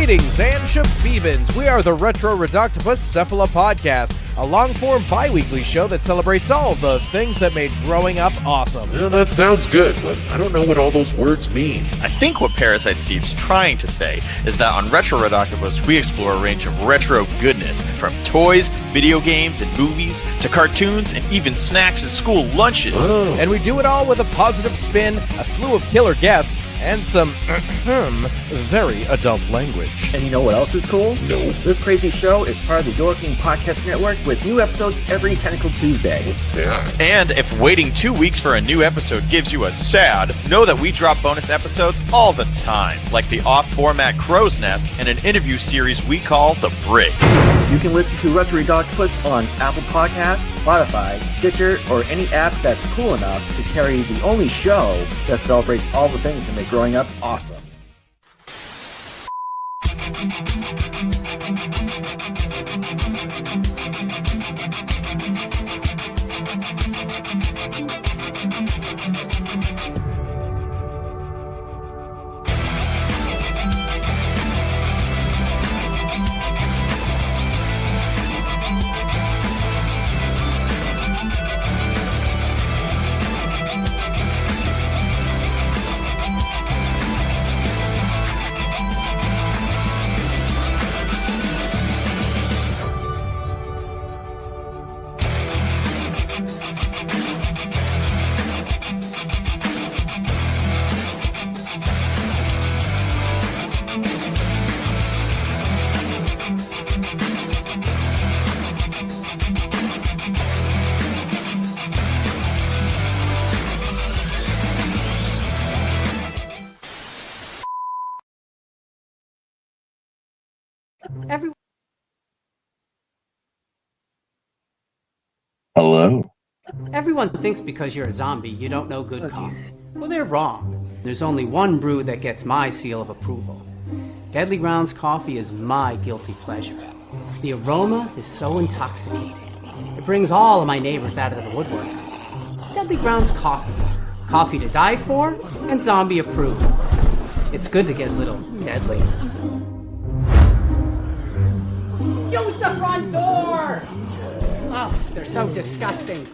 Greetings and shabebans. We are the Retro Reductopus Cephala Podcast, a long-form bi-weekly show that celebrates all the things that made growing up awesome. Yeah, that sounds good, but I don't know what all those words mean. I think what Parasite Steve's trying to say is that on Retro Reductopus, we explore a range of retro goodness, from toys, video games, and movies, to cartoons, and even snacks and school lunches. Oh. And we do it all with a positive spin, a slew of killer guests, and some very adult language. And you know what else is cool? No. This crazy show is part of the Your King Podcast Network with new episodes every Tentacle Tuesday. What's that? And if waiting 2 weeks for a new episode gives you a sad, know that we drop bonus episodes all the time, like the off-format Crow's Nest and an interview series we call The Brig. You can listen to Retro Reductopus on Apple Podcasts, Spotify, Stitcher, or any app that's cool enough to carry the only show that celebrates all the things that make growing up awesome. Hello. Everyone thinks because you're a zombie, you don't know good coffee. Well, they're wrong. There's only one brew that gets my seal of approval. Deadly Grounds coffee is my guilty pleasure. The aroma is so intoxicating. It brings all of my neighbors out of the woodwork. Deadly Grounds coffee. Coffee to die for and zombie approved. It's good to get a little deadly. Use the front door! Oh, they're so disgusting.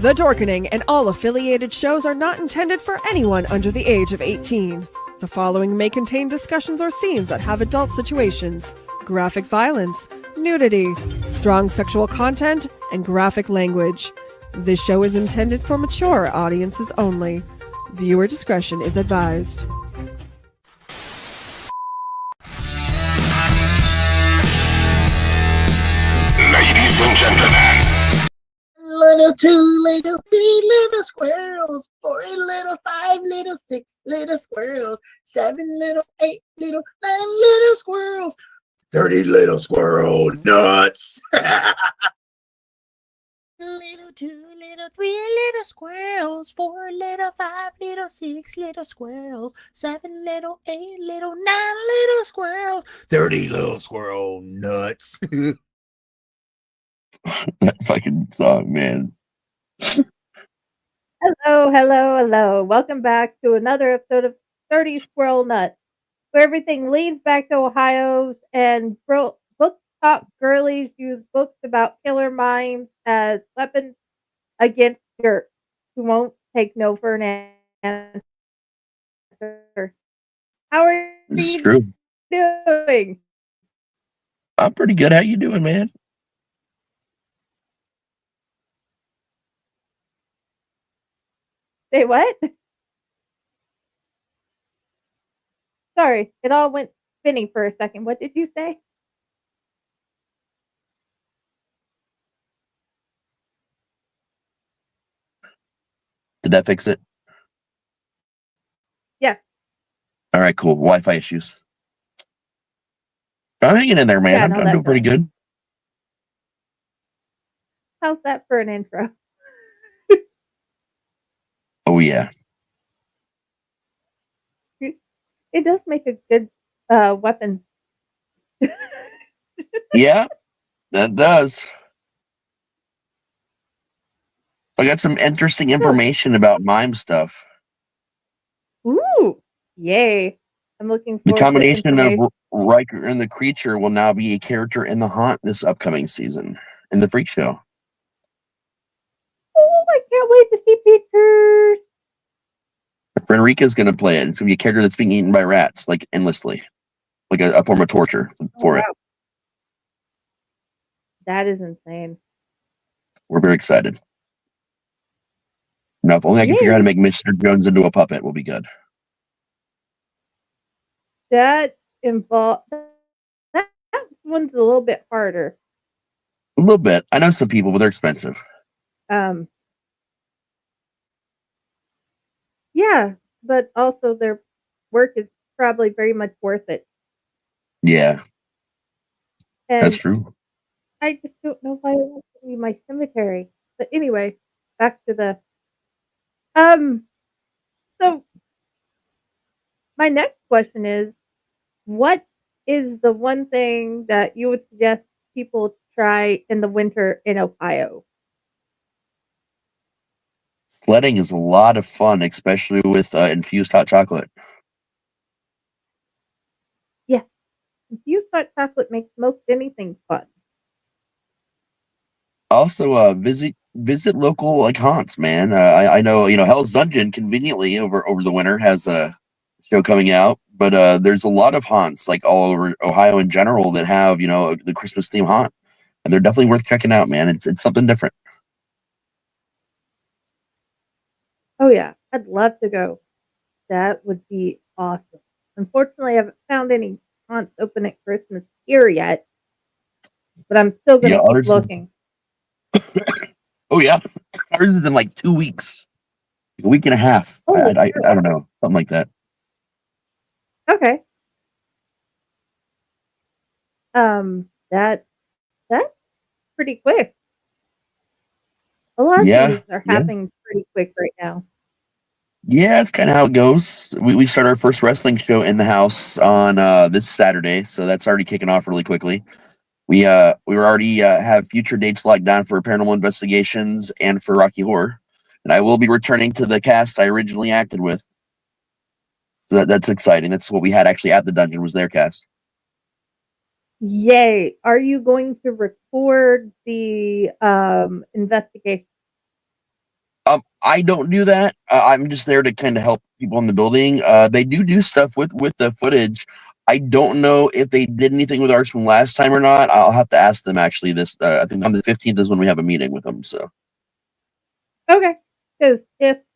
The Dorkening and all affiliated shows are not intended for anyone under the age of 18. The following may contain discussions or scenes that have adult situations, graphic violence, nudity, strong sexual content, and graphic language. This show is intended for mature audiences only. Viewer discretion is advised. Ladies and gentlemen. Little 2, little 3, little squirrels, 4 little 5, little 6 little squirrels, 7 little 8 little 9 little squirrels, 30 little squirrel nuts. little 2, little 3 little squirrels, 4 little 5 little 6 little squirrels, 7 little 8 little 9 little squirrels, 30 little squirrel nuts. That fucking song, man. Hello. Welcome back to another episode of 30 Squirrel Nuts, where everything leads back to Ohio and book talk girlies use books about killer minds as weapons against jerks who won't take no for an answer. How are This is you true. doing? I'm pretty good. How you doing, man? Say what? Sorry, it all went spinning for a second. What did you say? Did that fix it? Yes. All right, cool. Wi-Fi issues. I'm hanging in there, man. Yeah, I'm no, doing pretty good. how's that for an intro? Oh yeah. It does make a good weapon. Yeah, that does. I got some interesting information about mime stuff. Ooh, yay! I'm looking The forward to combination of information. Riker and the creature will now be a character in the Haunt this upcoming season in the Freak Show. Oh, I can't wait to see pictures. Frederica's going to play it. It's going to be a character that's being eaten by rats, like endlessly, like a form of torture for it. That is insane. We're very excited. Now, if only I can figure out how to make Mr. Jones into a puppet, we'll be good. That one's a little bit harder. A little bit. I know some people, but they're expensive. Yeah, but also their work is probably very much worth it. Yeah, and that's true. I just don't know why it wants to be my cemetery. But anyway, back to the So my next question is, what is the one thing that you would suggest people try in the winter in Ohio? Sledding is a lot of fun, especially with infused hot chocolate. Yeah, infused hot chocolate makes most anything fun. Also, visit local like haunts, man. I know Hell's Dungeon conveniently over the winter has a show coming out, but there's a lot of haunts like all over Ohio in general that have the Christmas theme haunt, and they're definitely worth checking out, man. It's something different. Oh yeah, I'd love to go. That would be awesome. Unfortunately, I haven't found any haunts open at Christmas here yet, but I'm still going to keep looking. Oh yeah, ours is in like 2 weeks, a week and a half. I don't know, something like that. Okay. That's pretty quick. A lot of things are happening pretty quick right now. Yeah, it's kind of how it goes. We start our first wrestling show in the house on this Saturday, so that's already kicking off really quickly. We were already have future dates locked down for Paranormal Investigations and for Rocky Horror, and I will be returning to the cast I originally acted with. So that's exciting. That's what we had actually at the dungeon was their cast. Yay! Are you going to record the investigation? I don't do that. I'm just there to kind of help people in the building. They do stuff with the footage. I don't know if they did anything with ours from last time or not. I'll have to ask them actually. I think on the 15th is when we have a meeting with them. So okay, because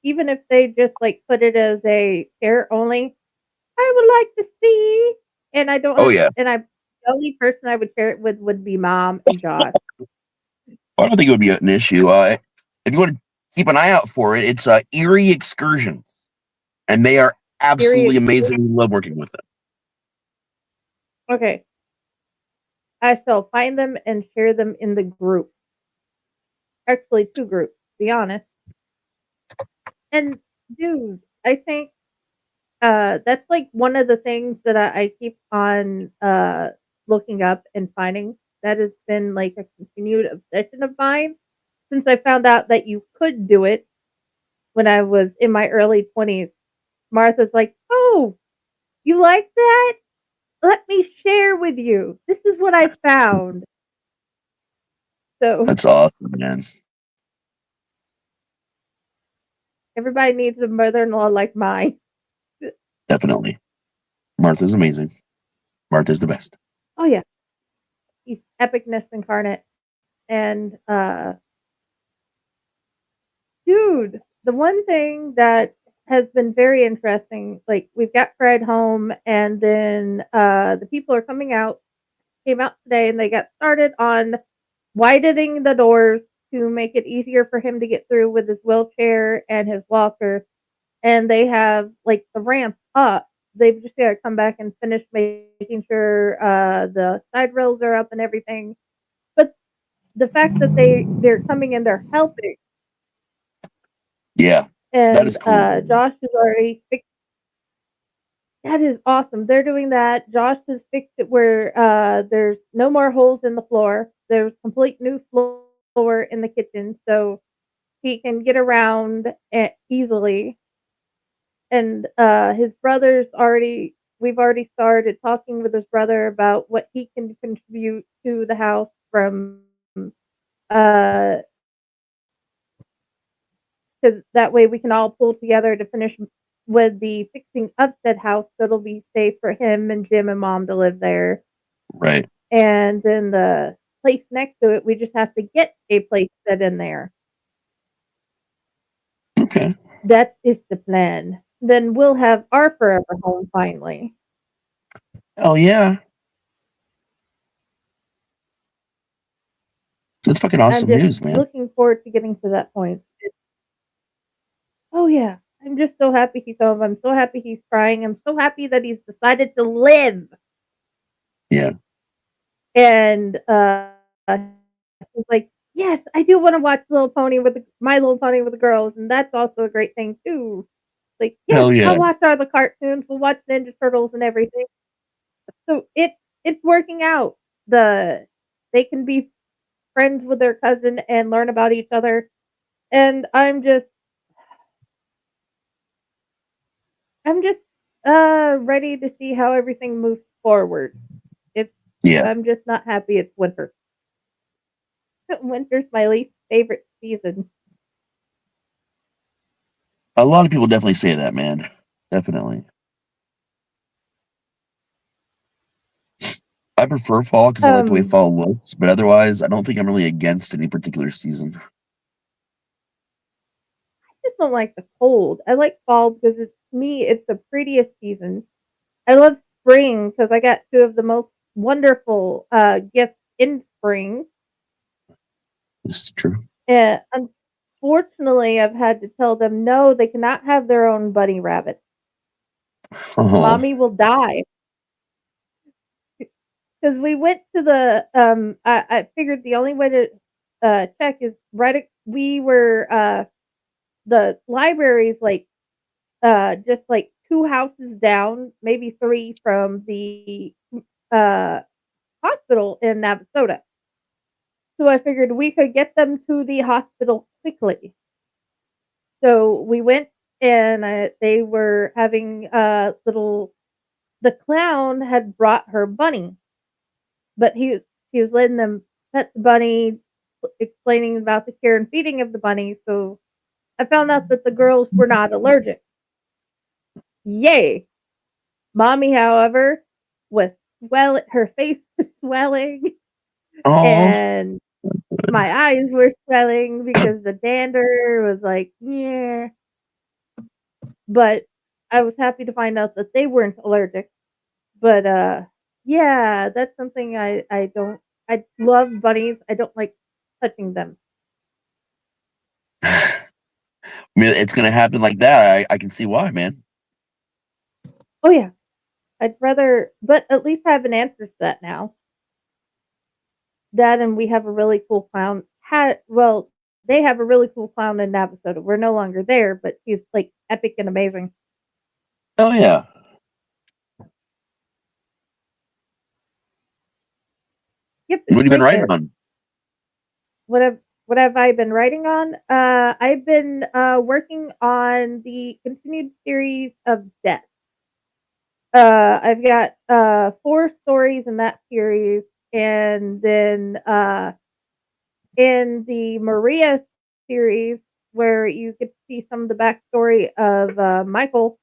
even if they just like put it as a share only, I would like to see. And I don't. Oh yeah. And the only person I would share it with would be Mom and Josh. I don't think it would be an issue. If you want to keep an eye out for it, it's Eerie Excursions, and they are absolutely amazing. We love working with them. Okay. I shall find them and share them in the group. Actually, 2 groups, to be honest. And dude, I think that's like one of the things that I keep on looking up and finding that has been like a continued obsession of mine since I found out that you could do it when I was in my early 20s. Martha's like, "Oh, you like that? Let me share with you. This is what I found." So that's awesome, man. Everybody needs a mother-in-law like mine. Definitely. Martha's amazing. Martha's the best. Oh yeah. He's epicness incarnate. And dude, the one thing that has been very interesting, like we've got Fred home and then the people are came out today and they got started on widening the doors to make it easier for him to get through with his wheelchair and his walker. And they have like the ramp up they've just got to come back and finish making sure the side rails are up and everything. But the fact that they're coming and they're helping, Yeah, that is and cool. Josh has already fixed. That is awesome. They're doing that. Josh has fixed it where there's no more holes in the floor. There's complete new floor in the kitchen, so he can get around easily. And his brother's already. We've already started talking with his brother about what he can contribute to the house from uh because that way we can all pull together to finish with the fixing of said house so it'll be safe for him and Jim and Mom to live there. Right. And then the place next to it, we just have to get a place set in there. Okay. That is the plan. Then we'll have our forever home finally. Oh yeah, that's fucking I'm awesome just news, man. looking forward to getting to that point. Oh yeah. I'm just so happy he's home. I'm so happy he's crying. I'm so happy that he's decided to live. Yeah. And he's like, yes, I do want to watch My Little Pony with the girls, and that's also a great thing too. Like, yes, Hell yeah. I'll watch all the cartoons. We'll watch Ninja Turtles and everything. So it's working out. They can be friends with their cousin and learn about each other. And I'm just ready to see how everything moves forward. It's Yeah. I'm just not happy it's winter. Winter's my least favorite season. A lot of people definitely say that, man. Definitely. I prefer fall because I like the way Um, fall looks, but otherwise, I don't think I'm really against any particular season. I just don't like the cold. I like fall because it's the prettiest season. I love spring because I got two of the most wonderful gifts in spring. This is true. And unfortunately, I've had to tell them no, they cannot have their own bunny rabbit. Oh, Mommy will die. Because we went to I figured the only way to check is we were the library's like just like two houses down, maybe three from the uh hospital in Navasota. So I figured we could get them to the hospital quickly. So we went and they were having the clown had brought her bunny, but he was letting them pet the bunny, explaining about the care and feeding of the bunny. So I found out that the girls were not allergic. Yay! Mommy, however, was her face was swelling oh, and my eyes were swelling because the dander was like, yeah. But I was happy to find out that they weren't allergic. But yeah, that's something I don't I love bunnies. I don't like touching them. I mean, it's gonna happen like that. I can see why, man. Oh yeah. I'd rather but at least I have an answer to that now. That and we have a really cool clown. They have a really cool clown in Navasota. We're no longer there, but he's like epic and amazing. Oh yeah. Yep, it's What have you been great writing there. on? What have what have I been writing on? I've been working on the continued series of Death. I've got four stories in that series, and then in the Maria series, where you get to see some of the backstory of Michael,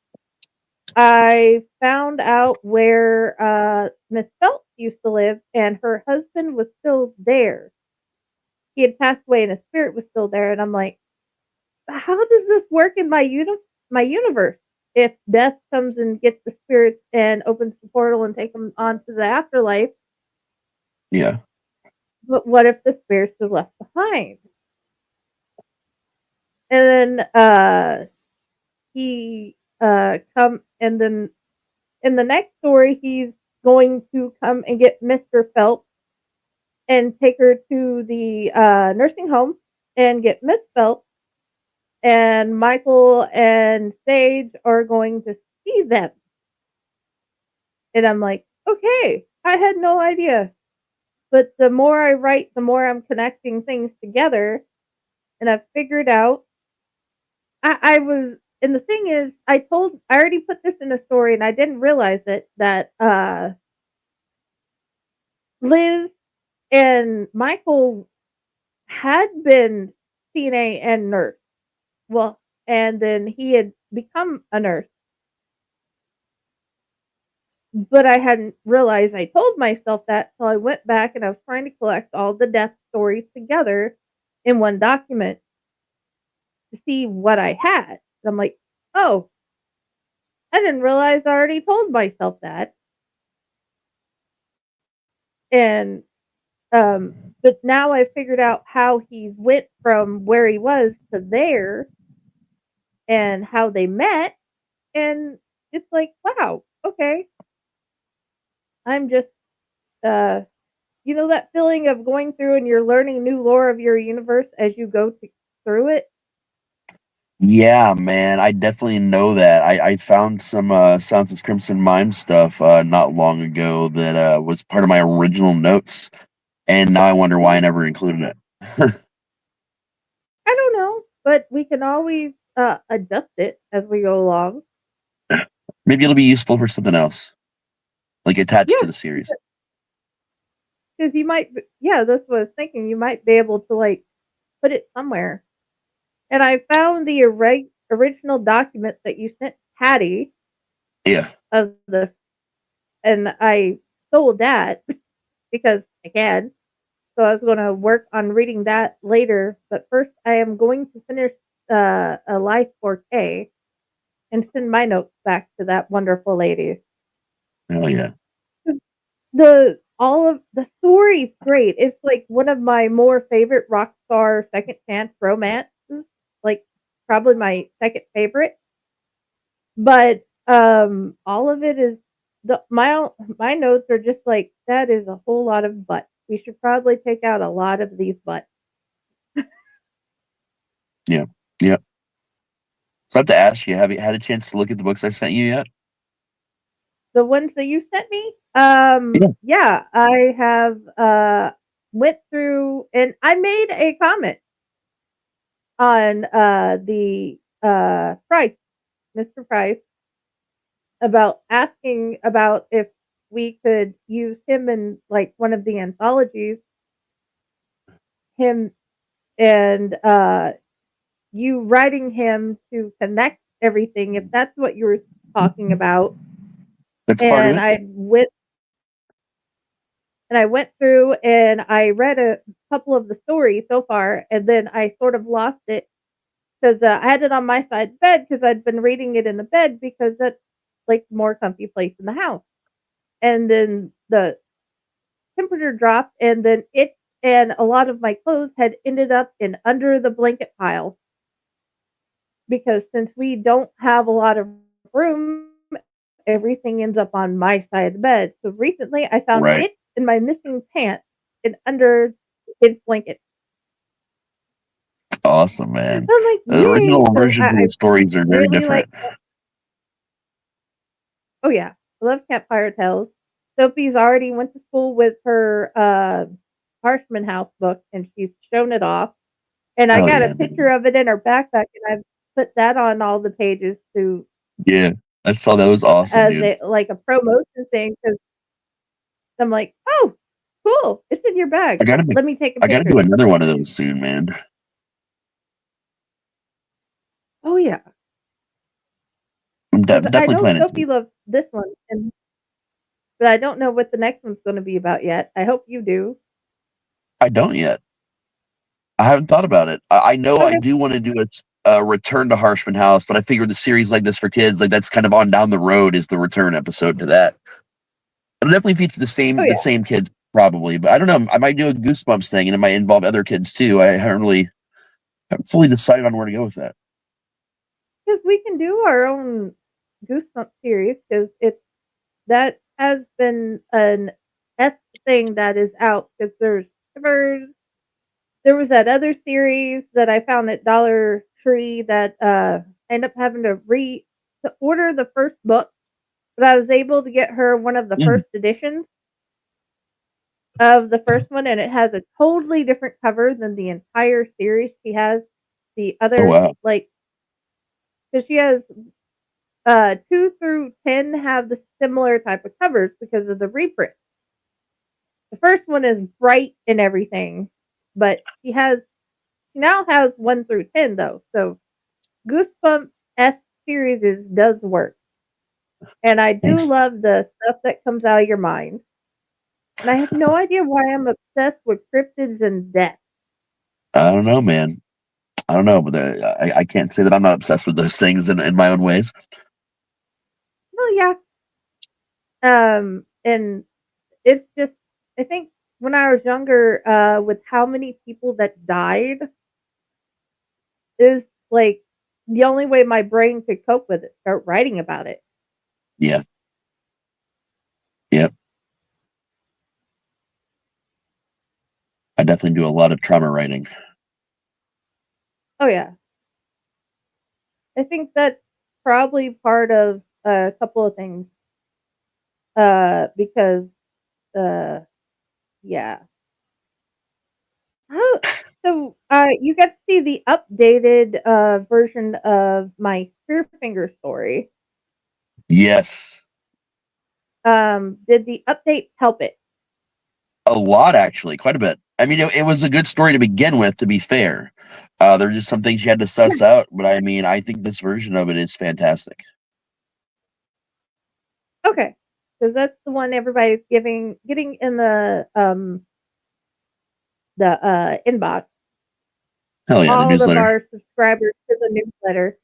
I found out where Miss Phelps used to live, and her husband was still there. He had passed away, and his spirit was still there. And I'm like, how does this work in my universe? If death comes and gets the spirits and opens the portal and takes them on to the afterlife, Yeah. but what if the spirits are left behind? And then he come and then in the next story, he's going to come and get Mr. Phelps and take her to the nursing home and get Miss Phelps. And Michael and Sage are going to see them. And I'm like, okay, I had no idea. But the more I write, the more I'm connecting things together. And I've figured out I was, and the thing is, I already put this in a story and I didn't realize it, that Liz and Michael had been CNA and nurse. Well, and then he had become a nurse. But I hadn't realized I told myself that, so I went back and I was trying to collect all the death stories together in one document to see what I had. And I'm like, oh, I didn't realize I already told myself that. And but now I figured out how he's went from where he was to there and how they met, and it's like, wow, okay. I'm just you know that feeling of going through and you're learning new lore of your universe as you go through it? Yeah, man, I definitely know that. I found some Sounds of Crimson Mime stuff not long ago that was part of my original notes, and now I wonder why I never included it. I don't know, but we can always adjust it as we go along. Maybe it'll be useful for something else, like attached to the series. Because you might, yeah, that's what I was thinking. You might be able to like put it somewhere. And I found the original document that you sent Patty. Yeah. And I sold that because I can. So I was going to work on reading that later. But first, I am going to finish a Life 4K and send my notes back to that wonderful lady. Oh yeah. All of the story's great. It's like one of my more favorite Rockstar second chance romances. Like probably my second favorite. But all of it is my notes are just like, that is a whole lot of butts. We should probably take out a lot of these butts. Yeah. Yeah. So I have to ask you, have you had a chance to look at the books I sent you yet? The ones that you sent me? Yeah. Yeah, I have went through and I made a comment on the Price, Mr. Price, about asking about if we could use him in like one of the anthologies, him and you writing him to connect everything, if that's what you were talking about. That's part of And it. I went through and I read a couple of the stories so far, and then I sort of lost it because I had it on my side of the bed because I'd been reading it in the bed because that's like the more comfy place in the house. And then the temperature dropped, and then it and a lot of my clothes had ended up in under the blanket pile because since we don't have a lot of room, everything ends up on my side of the bed. So recently I found Right. it in my missing pants and under his blanket. Awesome, man. I'm like, The yay! original So versions of I the stories are very really different. oh yeah, I love Campfire Tales. Sophie's already went to school with her Harshman House book, and she's shown it off. And I Oh, got yeah. a picture of it in her backpack, and I've put that on all the pages to Yeah. I saw that was awesome, as dude. like a promotion thing because I'm like, oh, cool, it's in your bag. Let me take a I gotta picture. do another one of those soon, man. Oh yeah, I'm I definitely know planning Sophie to. loves this one, but I don't know what the next one's going to be about yet. I hope you do. I don't yet. I haven't thought about it. I know I Okay. do want to do a return to Harshman House, but I figured the series like this for kids, like that's kind of on down the road, is the return episode to that. It'll definitely feature Oh the yeah, same kids probably, but I don't know. I might do a Goosebumps thing, and it might involve other kids too. I haven't fully decided on where to go with that. because we can do our own Goosebumps series because it's that has been an S thing that is out because there's Shivers. There was that other series that I found at Dollar Tree that I ended up having to order the first book, but I was able to get her one of the first editions of the first one, and it has a totally different cover than the entire series. She has the Oh other wow. because she has 2 through 10 have the similar type of covers because of the reprint. The first one is bright and everything, but she now has 1 through 10 though. So Goosebumps S series does work. And I do Thanks. love the stuff that comes out of your mind. And I have no idea why I'm obsessed with cryptids and death. I don't know, man. I don't know, but I can't say that I'm not obsessed with those things in my own ways. Well, yeah. And it's just I think when I was younger, with how many people that died is like the only way my brain could cope with it, start writing about it. Yeah. Yep. I definitely do a lot of trauma writing. Oh yeah. I think that's probably part of a couple of things. Because yeah. How so you got to see the updated version of my Spearfinger story. Yes. Did the update help it? A lot, actually, quite a bit. I mean, it was a good story to begin with, to be fair. There were just some things you had to suss out, but I mean, I think this version of it is fantastic. Okay. Because that's the one everybody's getting in the inbox. Hell yeah, the All of newsletter. our subscribers to the newsletter.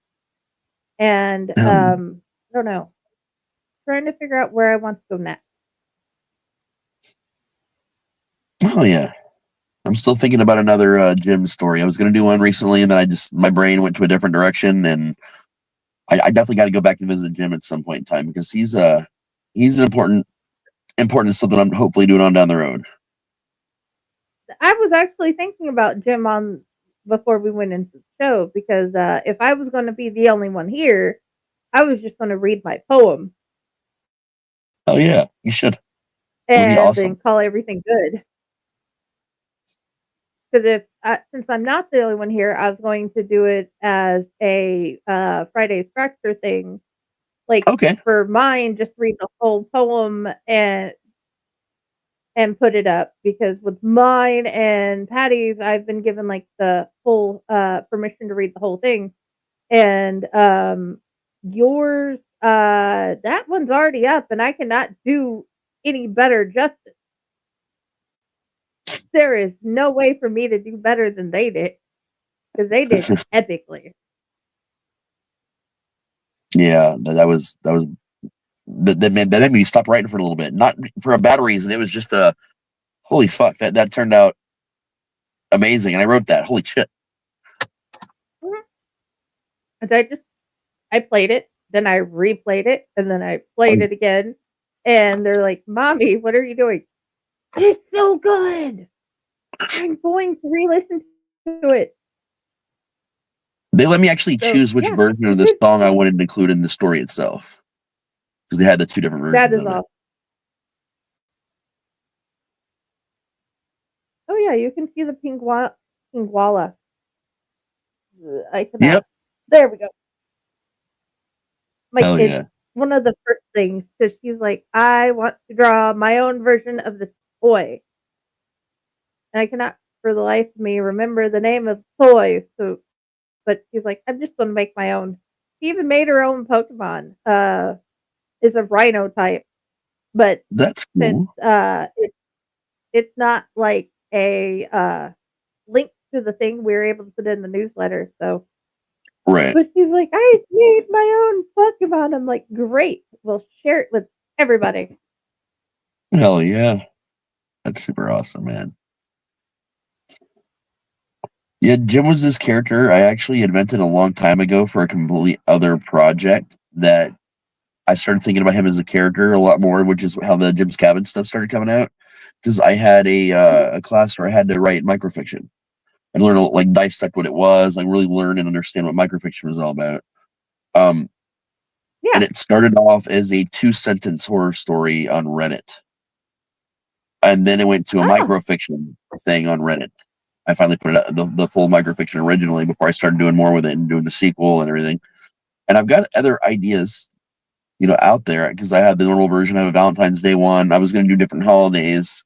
And Hell yeah. I don't know. Trying to figure out where I want to go next. Oh yeah. I'm still thinking about another Jim story. I was going to do one recently, and then my brain went to a different direction, and I definitely got to go back and visit Jim at some point in time because he's an important something I'm hopefully doing on down the road. I was actually thinking about Jim on before we went into the show because if I was going to be the only one here, I was just going to read my poem. Oh yeah, you should. It would be And then awesome. call everything good. Because since I'm not the only one here, I was going to do it as a Friday's Fracture thing. Like Okay. for mine, just read the whole poem and put it up because with mine and Patty's, I've been given like the full permission to read the whole thing. And yours, that one's already up, and I cannot do any better justice. There is no way for me to do better than they did because they did epically. Yeah, that made me stop writing for a little bit. Not for a bad reason. It was just holy fuck, that turned out amazing, and I wrote that. Holy shit. And I played it, then I replayed it, and then I played it again. And they're like, "Mommy, what are you doing?" It's so good. I'm going to re-listen to it. They let me actually So, choose which yeah. version of the song I wanted to include in the story itself because they had the two different That versions is of it. awesome. Oh yeah, you can see the Pingwala. I cannot. Yep. There we go. My Hell kid, yeah. one of the first things, because she's like, I want to draw my own version of the toy. And I cannot, for the life of me, remember the name of the toy. So, but she's like, I'm just going to make my own. She even made her own Pokemon. Is a Rhino type, but That's since cool. it's not like a link to the thing, we were able to put it in the newsletter. So. Right. But she's like, I made my own Pokemon. I'm like, great. We'll share it with everybody. Hell yeah. That's super awesome, man. Yeah, Jim was this character I actually invented a long time ago for a completely other project that I started thinking about him as a character a lot more, which is how the Jim's Cabin stuff started coming out. Because I had a class where I had to write microfiction and learn like dissect what it was, like really learn and understand what microfiction was all about. Um, and Yeah. it started off as a 2-sentence horror story on Reddit, and then it went to a Oh, microfiction thing on Reddit. I finally put it out, the full microfiction originally before I started doing more with it and doing the sequel and everything. And I've got other ideas, out there because I have the normal version. I have a Valentine's Day one. I was going to do different holidays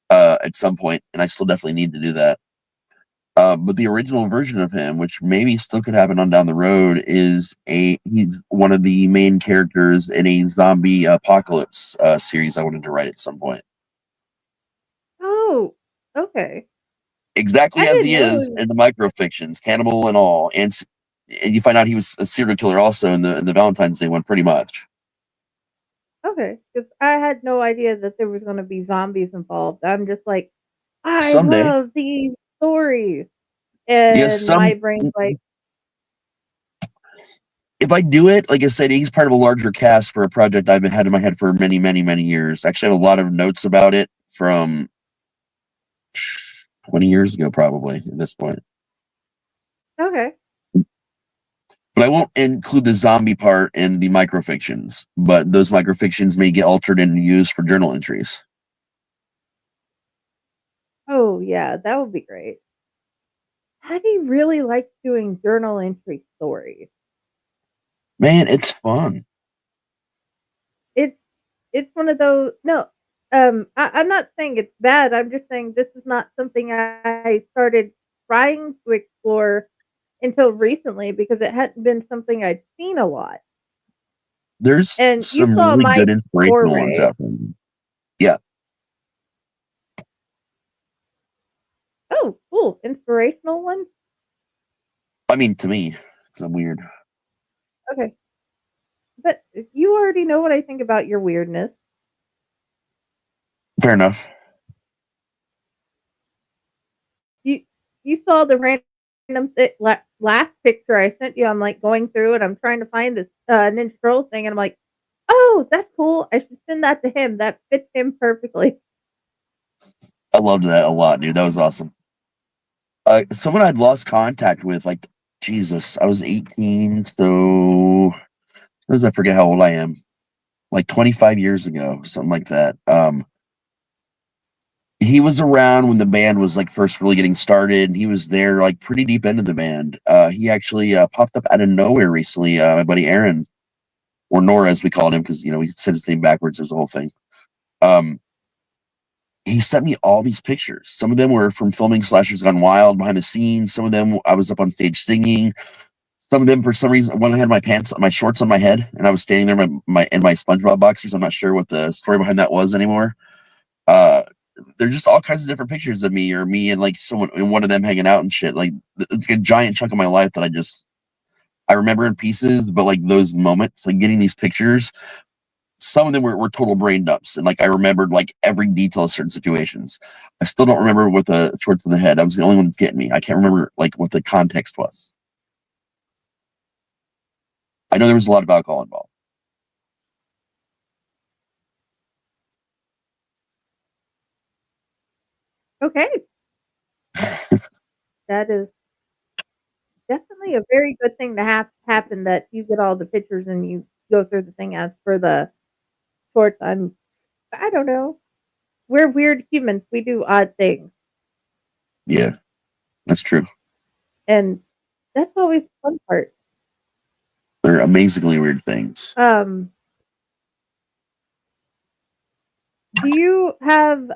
at some point, and I still definitely need to do that. But the original version of him, which maybe still could happen on down the road, he's one of the main characters in a zombie apocalypse series I wanted to write at some point. oh, okay. Exactly I as he didn't is know. in the microfictions, cannibal and all, and you find out he was a serial killer also in the Valentine's Day one, pretty much. Okay, because I had no idea that there was going to be zombies involved. I'm just like, I Someday, love these stories, yes, and my brain's like, if I do it, like I said, he's part of a larger cast for a project I've had in my head for many, many, many years. Actually, I have a lot of notes about it from 20 years ago, probably at this point. okay, But I won't include the zombie part in the microfictions, but those microfictions may get altered and used for journal entries. oh yeah, that would be great. Hattie really likes doing journal entry stories. Man, it's fun. It's it's one of those. No, I'm not saying it's bad. I'm just saying this is not something I started trying to explore until recently because it hadn't been something I'd seen a lot. There's And you some saw really my good inspirational ones foray. out there. Yeah. Oh, cool. Inspirational one? I mean, to me, because I'm weird. Okay. But you already know what I think about your weirdness. Fair enough. You you saw the random last picture I sent you. I'm like going through it. I'm trying to find this Ninja Scroll thing, and I'm like, oh, that's cool. I should send that to him. That fits him perfectly. I loved that a lot, dude. That was awesome. Someone I'd lost contact with, like, Jesus, I was 18, so I forget how old I am. Like 25 years ago, something like that. He was around when the band was like first really getting started, and he was there like pretty deep into the band. He actually popped up out of nowhere recently. My buddy Aaron, or Nora as we called him, because we said his name backwards as the whole thing. Um, he sent me all these pictures. Some of them were from filming Slashers Gone Wild behind the scenes. Some of them I was up on stage singing. Some of them, for some reason, when I had my shorts on my head, and I was standing there in my SpongeBob boxers. I'm not sure what the story behind that was anymore. Uh, there's just all kinds of different pictures of me, or me and like someone, and one of them hanging out and shit. Like it's like a giant chunk of my life that I remember in pieces, but like those moments, like getting these pictures, some of them were total brain dumps, and like I remembered like every detail of certain situations. I still don't remember what the shorts on the head. I was the only one that's getting me. I can't remember like what the context was. I know there was a lot of alcohol involved. Okay. That is definitely a very good thing to happen that you get all the pictures and you go through the thing. As for the shorts, I don't know. We're weird humans. We do odd things. Yeah, that's true. And that's always the fun part. They're amazingly weird things. Do you have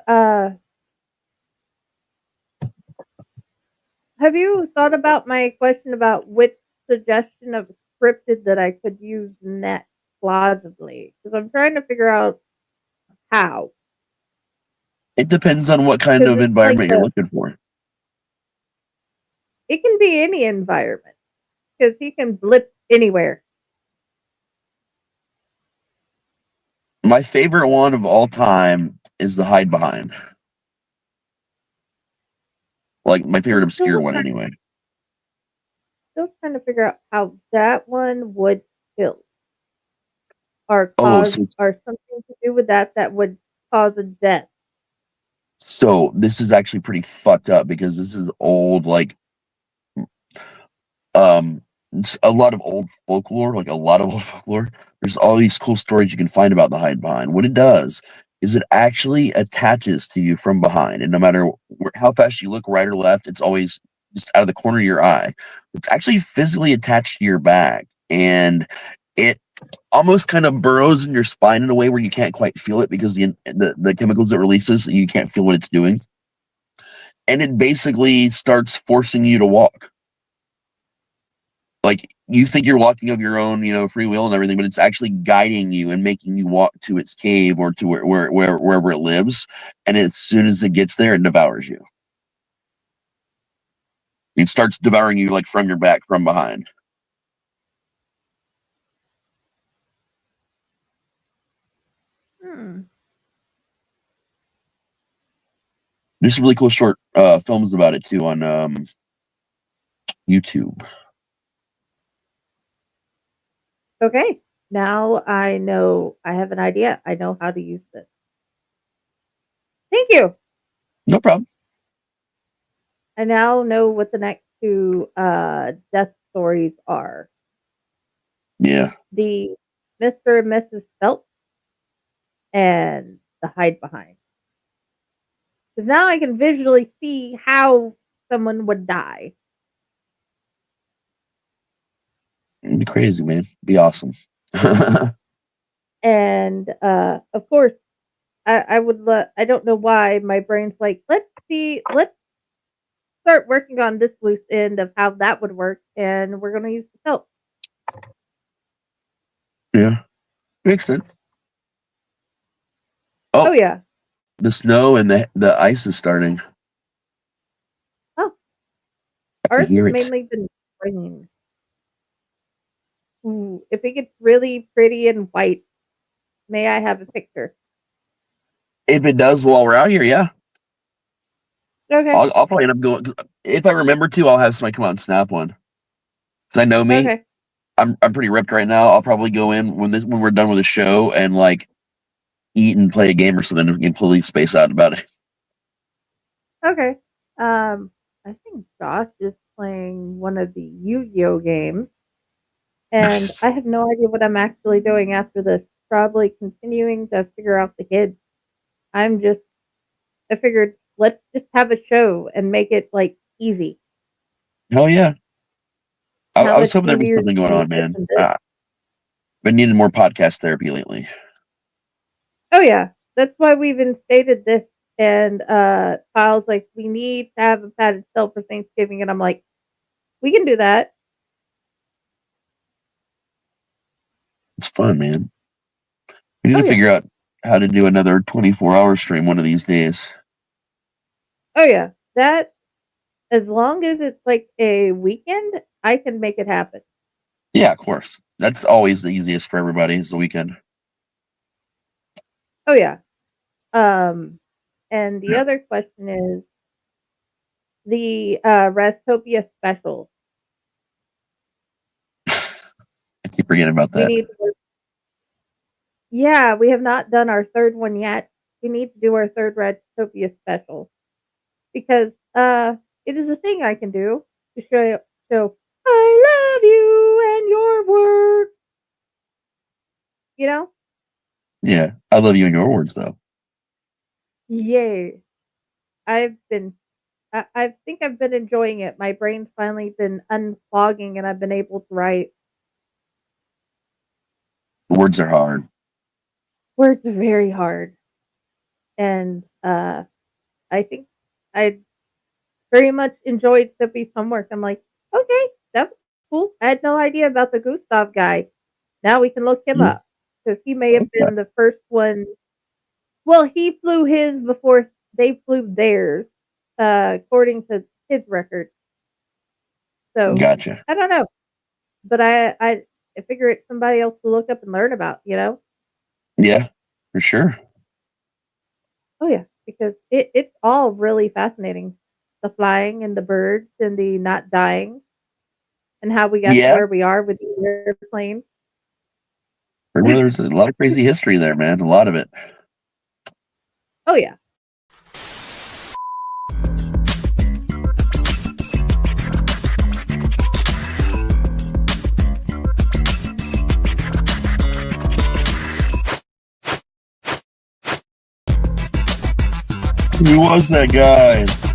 you thought about my question about which suggestion of scripted that I could use next plausibly? Because I'm trying to figure out how. It depends on what kind Because of it's like environment you're looking for. it can be any environment because he can blip anywhere. My favorite one of all time is the Hide Behind. Like my favorite obscure one, anyway. Still trying to figure out how that one would kill. are Oh, something to do with that would cause a death. so this is actually pretty fucked up because this is old, like it's a lot of old folklore, like a lot of old folklore. There's all these cool stories you can find about the hide behind. What it does is it actually attaches to you from behind, and no matter how fast you look right or left, it's always just out of the corner of your eye. It's actually physically attached to your back, and it almost kind of burrows in your spine in a way where you can't quite feel it because the chemicals it releases, you can't feel what it's doing, and it basically starts forcing you to walk. Like you think you're walking of your own, free will and everything, but it's actually guiding you and making you walk to its cave or to wherever it lives. And as soon as it gets there, it devours you. It starts devouring you like from your back, from behind. There's some really cool short films about it too on YouTube. Okay, now I know. I have an idea. I know how to use this. Thank you. No problem. I now know what the next two death stories are. Yeah. The Mr. and Mrs. Phelps and the hide behind. Because now I can visually see how someone would die. It'd be crazy, man. Be awesome. And of course, I would. I don't know why my brain's like, let's start working on this loose end of how that would work, and we're going to use the Phelps. Yeah. Makes sense. Oh yeah. The snow and the ice is starting. Oh. I Ours hear has it. mainly been rain. Ooh, if it gets really pretty and white, may I have a picture? If it does while we're out here, yeah. Okay. I'll probably end up going. If I remember to, I'll have somebody come out and snap one. Because I know me. Okay. I'm pretty ripped right now. I'll probably go in when we're done with the show and like eat and play a game or something and completely space out about it. Okay. I think Josh is playing one of the Yu-Gi-Oh games, and Nice. I have no idea what I'm actually doing after this. Probably continuing to figure out the kids. I figured let's just have a show and make it like easy. Hell yeah. How I was much hoping there was easier something going to on, make this man. than this? Been needing more podcast therapy lately. Oh yeah, that's why we've instated this. And Kyle's like, we need to have a padded cell for Thanksgiving, and I'm like, we can do that. It's fun, man. We need Oh to yeah. figure out how to do another 24-hour stream one of these days. Oh yeah, that as long as it's like a weekend, I can make it happen. Yeah, of course. That's always the easiest for everybody is the weekend. Oh yeah. And the other question is the Rastopia special. I keep forgetting about We that. need to Yeah, we have not done our third one yet. We need to do our third Rastopia special. Because it is a thing I can do to show I love you and your work. You know? Yeah. I love you in your words though. Yay. I think I've been enjoying it. My brain's finally been unfogging and I've been able to write. Words are hard. Words are very hard. And I think I very much enjoyed Sippy's homework. I'm like, okay, that's cool. I had no idea about the Gustav guy. Now we can look him up. Because he may have been the first one. Well, he flew his before they flew theirs, according to his record. So Gotcha. I don't know. But I figure it's somebody else to look up and learn about, you know? Yeah, for sure. Oh yeah, because it's all really fascinating. The flying and the birds and the not dying and how we got to Yeah. where we are with the airplane. There's a lot of crazy history there, man. A lot of it. Oh yeah. Who was that guy?